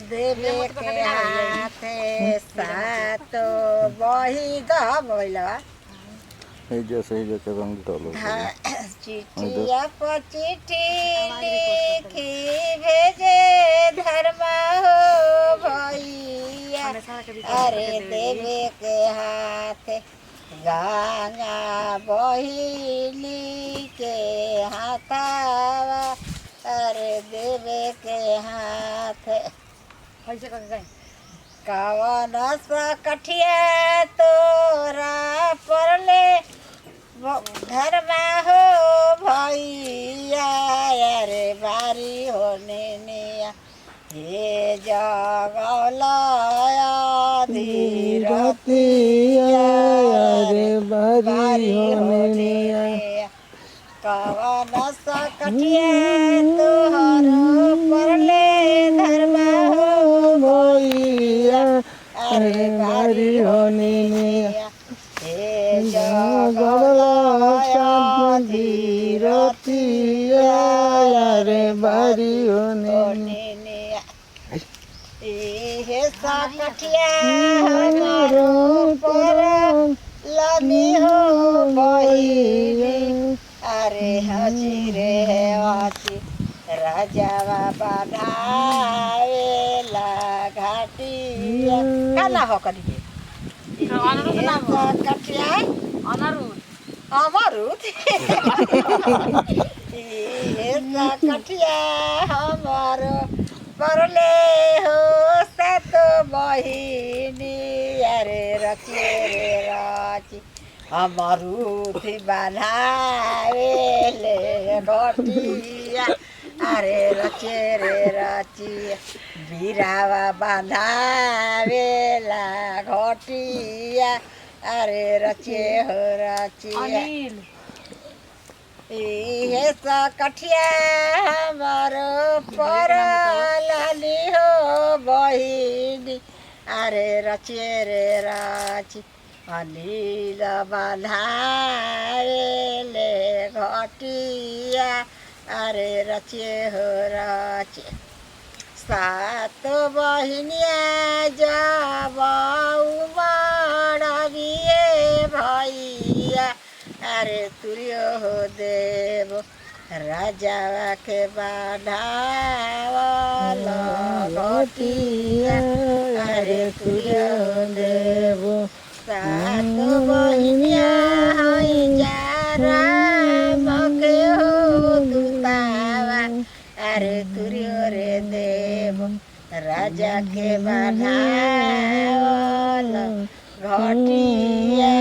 देवे के हाथे सातो बही गा बोलवा सही जो के रंग डालो चिट्ठिया पर चिट्ठी लिखी भेजे धर्मा हो भैया अरे देवे के हाथे गंगा बहिली के हाथावा अरे देवे के हाथ कवन सा कठिया तोरा परले धर्मा हो भैया अरे बारी होने निया हे जगलया धीरतिया अरे बारी होने निया कवन सा कठिया तोहर परले धर्मा हो भैया अरे बारी होने निया हे जगलया धीरतिया अरे बारी होने निया हे सा कठिया हमारो पर लमी हो भैया अरे हसी रे हसी राजा बाबा ढावेला घाटिया काला हो करिए कटिया अमरुद कटिया हमारो परले हो सात बहिनी अरे रचिए रे रची अमरुद बनावेले घटिया अरे रचे रे रची बिरावा बांधावेला घटिया अरे रचे हो रचिया ये सा कठिया हमारो पर लाली हो बहिनी अरे रचे रे रची अनिल बांधावेले घटिया अरे रचे हो रचे सात बहिनिया जाबाऊ माड़िए भैया अरे तुरियो हो देव राजा के बाढ़ावल घटिया अरे तुरियो हो देव सात बहिनिया जा राम के हो दूतावा अरे तुरियो रे देव राजा के बाढ़ावल घटिया